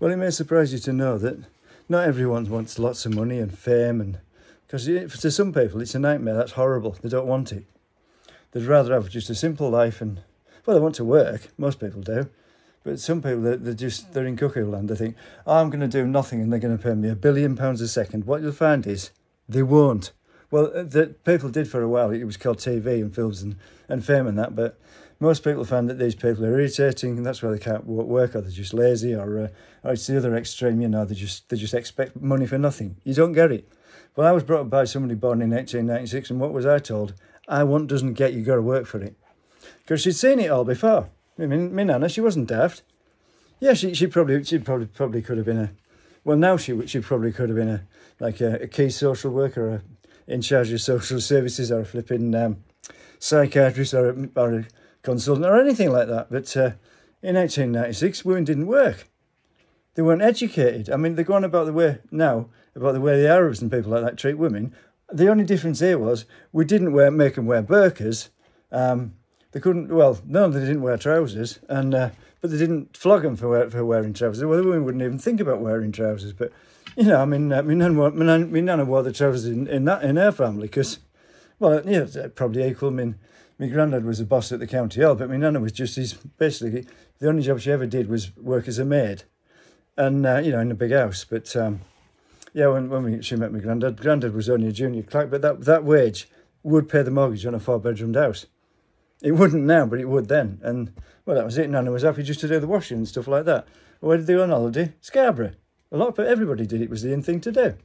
Well, it may surprise you to know that not everyone wants lots of money and fame, and because to some people it's a nightmare. That's horrible. They don't want it. They'd rather have just a simple life, and well, they want to work. Most people do, but some people they're in cuckoo land. They think, oh, I'm going to do nothing, and they're going to pay me £1 billion a second. What you'll find is they won't. Well, people did for a while. It was called TV and films and fame and that, but most people find that these people are irritating, and that's why they can't work, or they're just lazy, or it's the other extreme. You know, they just expect money for nothing. You don't get it. Well, I was brought up by somebody born in 1896, and what was I told? I want doesn't get, you got to work for it, because she'd seen it all before. I mean, my nana, she wasn't daft. Yeah, she probably could have been a. Well, now she probably could have been a key social worker, or in charge of social services, or a flipping psychiatrist, or a consultant, or anything like that. But in 1896, women didn't work. They weren't educated. I mean, they're going about the way the Arabs and people like that treat women. The only difference here was we didn't make them wear burqas. They couldn't. Well, no, they didn't wear trousers, and but they didn't flog them for wearing trousers. Well, the women wouldn't even think about wearing trousers. But you know, I mean, my nana wore the trousers in her family because, well, yeah, probably equal. I mean, my granddad was a boss at the county hall, but my nana was just basically the only job she ever did was work as a maid, and you know, in a big house. But yeah, when she met my granddad was only a junior clerk, but that wage would pay the mortgage on a 4-bedroomed house. It wouldn't now, but it would then. And well, that was it. Nana was happy just to do the washing and stuff like that. Where did they go on holiday? Scarborough. Everybody did it. Was the in thing to do.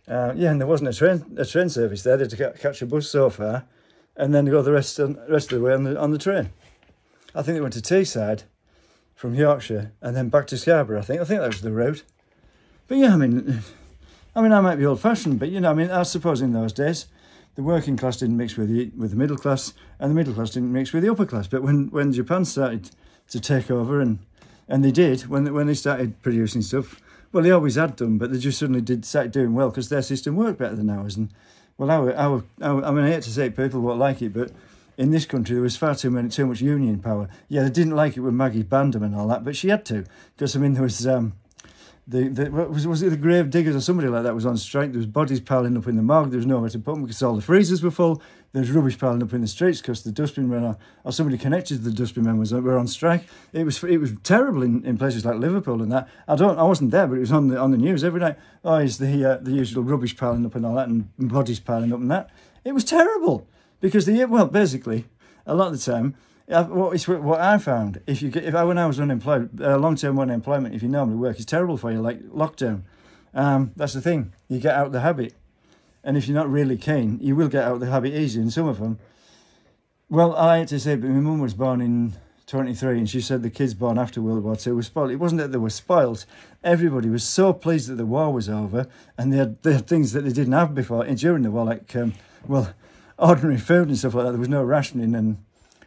Yeah, and there wasn't a train service there. They had to catch a bus so far, and then go the rest of the way on the train. I think they went to Teesside from Yorkshire and then back to Scarborough. I think that was the route. But yeah, I mean, I might be old-fashioned, but you know, I mean, I suppose in those days, the working class didn't mix with the middle class, and the middle class didn't mix with the upper class. But when Japan started to take over, and they did, when they started producing stuff, well, they always had done, but they just suddenly started doing well because their system worked better than ours. And well, I mean, I hate to say it, people won't like it, but in this country there was far too much union power. Yeah, they didn't like it when Maggie banned them and all that, but she had to, because I mean there was. Was it the grave diggers or somebody like that was on strike? There was bodies piling up in the morgue. There was nowhere to put them because all the freezers were full. There was rubbish piling up in the streets because the dustbin men or somebody connected to the dustbin men were on strike. It was terrible in places like Liverpool and that. I wasn't there, but it was on the news every night. Oh, is the usual rubbish piling up and all that, and bodies piling up and that. It was terrible because basically a lot of the time. What I found, when I was unemployed, long-term unemployment, if you normally work, is terrible for you, like lockdown. That's the thing. You get out of the habit. And if you're not really keen, you will get out of the habit easy. And some of them, well, I hate to say it, but my mum was born in 23, and she said the kids born after World War II were spoiled. It wasn't that they were spoiled. Everybody was so pleased that the war was over, and they had things that they didn't have before during the war, like, ordinary food and stuff like that. There was no rationing, and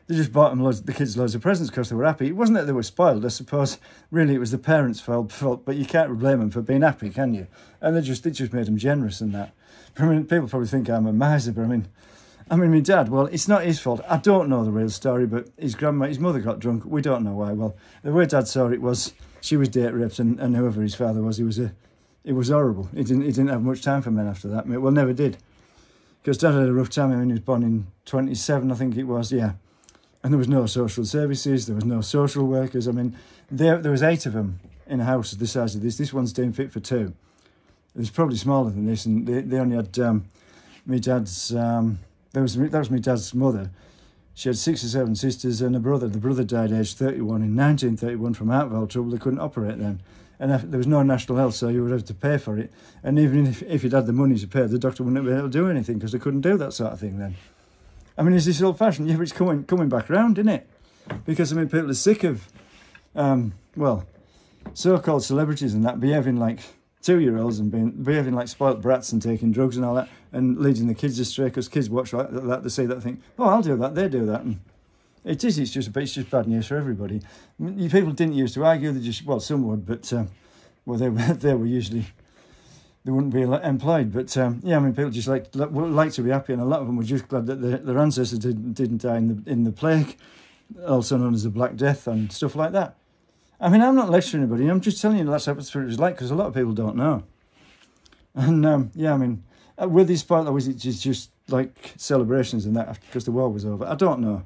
they just bought the kids loads of presents because they were happy. It wasn't that they were spoiled. I suppose really it was the parents' fault, but you can't blame them for being happy, can you? And it just made them generous and that. I mean, people probably think I'm a miser, but I mean, my dad, well, it's not his fault. I don't know the real story, but his mother got drunk. We don't know why. Well, the way Dad saw it was she was date raped, and whoever his father was, it was horrible. He didn't have much time for men after that. Well, never did. Because Dad had a rough time. I mean, he was born in 27, I think it was, yeah. And there was no social services, there was no social workers. I mean, there was 8 of them in a house the size of this. This one's deemed fit for 2. It was probably smaller than this, and they only had my dad's. That was my dad's mother. She had 6 or 7 sisters and a brother. The brother died aged 31 in 1931 from heart valve trouble. They couldn't operate then, and there was no national health, so you would have to pay for it. And even if you'd had the money to pay, the doctor wouldn't be able to do anything because they couldn't do that sort of thing then. I mean, is this old-fashioned? Yeah, but it's coming back round, isn't it? Because, I mean, people are sick of, so-called celebrities and that behaving like 2-year-olds and behaving like spoilt brats and taking drugs and all that and leading the kids astray because kids watch like that, they see that, think, oh, I'll do that, they do that. And it's just bad news for everybody. I mean, people didn't used to argue, some would, but, they were usually... They wouldn't be employed, but yeah, I mean, people just like to be happy, and a lot of them were just glad that their ancestors didn't die in the plague, also known as the Black Death and stuff like that. I mean, I'm not lecturing anybody. I'm just telling you that's what it was like, because a lot of people don't know. And yeah, I mean, were these part, or was it just like celebrations and that because the war was over? I don't know.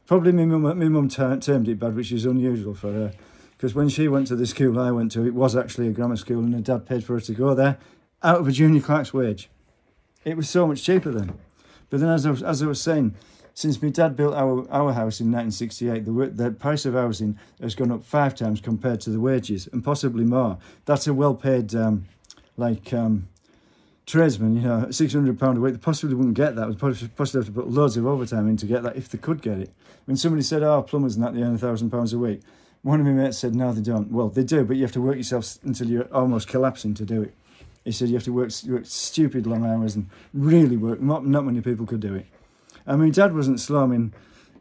Probably my mum termed it bad, which is unusual for her, because when she went to the school I went to, it was actually a grammar school, and her dad paid for her to go there out of a junior clerk's wage. It was so much cheaper then. But then, as I was saying, since my dad built our house in 1968, the price of housing has gone up 5 times compared to the wages, and possibly more. That's a well-paid, tradesman, you know, £600 a week. They possibly wouldn't get that. They possibly have to put loads of overtime in to get that, if they could get it. When somebody said, oh, plumbers and that, they earn £1,000 a week, one of my mates said, no, they don't. Well, they do, but you have to work yourself until you're almost collapsing to do it. He said you have to work stupid long hours and really work. Not many people could do it. I mean, Dad wasn't slow. I mean,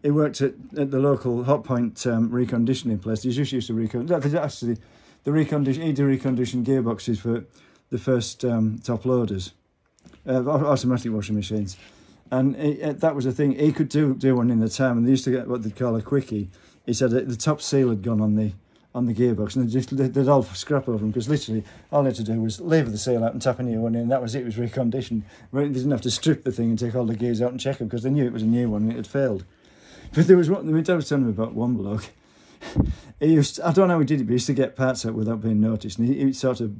he worked at the local Hot Point reconditioning place. He just used to actually, he reconditioned gearboxes for the first top loaders, automatic washing machines. And that was the thing. He could do one in the town, and they used to get what they'd call a quickie. He said that the top seal had gone on the gearbox, and they'd all scrap over them, because literally all they had to do was lever the seal out and tap a new one in, and that was it. It was reconditioned. They didn't have to strip the thing and take all the gears out and check them, because they knew it was a new one and it had failed. But there was one, my dad was telling me about one bloke. I don't know how he did it, but he used to get parts out without being noticed, and he sort of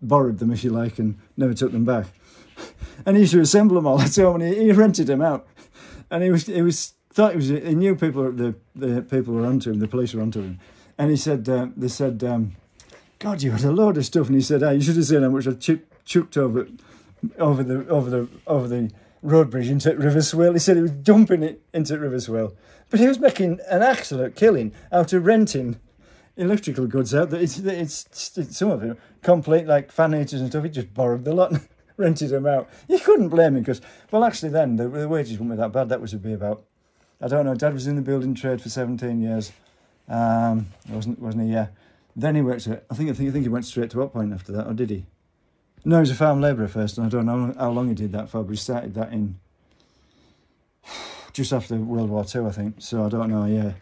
borrowed them, if you like, and never took them back. And he used to assemble them all at home, and he rented them out. And he knew people, the people were onto him, the police were onto him. And he said, they said, God, you had a load of stuff. And he said, you should have seen how much I chucked over the road bridge into River Swale. He said he was dumping it into River Swale. But he was making an absolute killing out of renting electrical goods out. It's some of it complete, like fan heaters and stuff. He just borrowed the lot and rented them out. You couldn't blame him, because, well, actually then the wages wouldn't be that bad. That would be about, I don't know, Dad was in the building trade for 17 years. Wasn't he? Yeah. Then he worked at, I think he went straight to Hot Point after that, or did he? No, he was a farm labourer first, and I don't know how long he did that for, but he started that in just after World War II, I think. So I don't know. Yeah.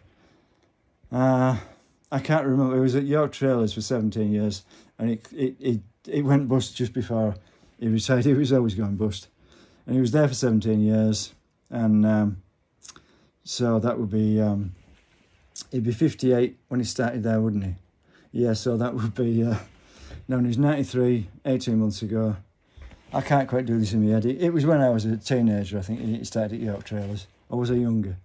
I can't remember. He was at York Trailers for 17 years, and it went bust just before he retired. He was always going bust, and he was there for 17 years, and so that would be. He'd be 58 when he started there, wouldn't he? Yeah, so that would be, no, he's 93, 18 months ago. I can't quite do this in my head. It was when I was a teenager, I think, he started at York Trailers. Or was I younger?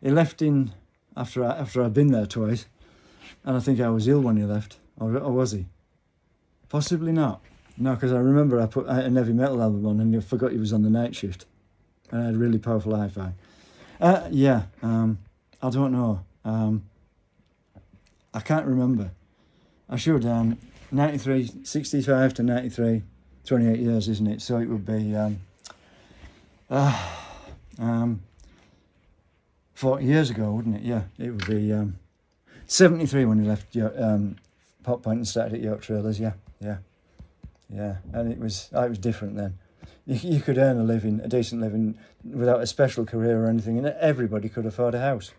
He left in, after I'd been there twice, and I think I was ill when he left. Or was he? Possibly not. No, because I remember I put a heavy metal album on, and I forgot he was on the night shift. And I had really powerful hi-fi. I don't know. I can't remember. I should. 93, 65 to 93, 28 years, isn't it? So it would be 40 years ago, wouldn't it? Yeah, it would be 73 when he left Hot Point and started at York Trailers. Yeah. And it was different then. You could earn a decent living, without a special career or anything, and everybody could afford a house.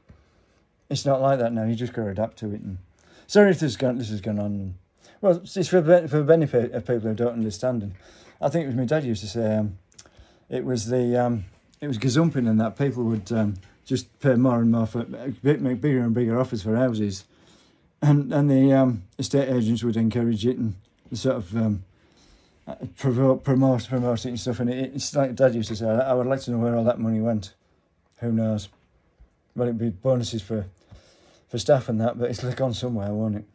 It's not like that now. You just got to adapt to it. And sorry if this has gone on. Well, it's for the benefit of people who don't understand. And I think it was my dad used to say, it was gazumping, and that people would just pay more and more for, make bigger and bigger offers for houses, and the estate agents would encourage it and sort of. Promote it and stuff, and it's like Dad used to say, I would like to know where all that money went. Who knows? Well, it'd be bonuses for staff and that, but it's gone somewhere, won't it?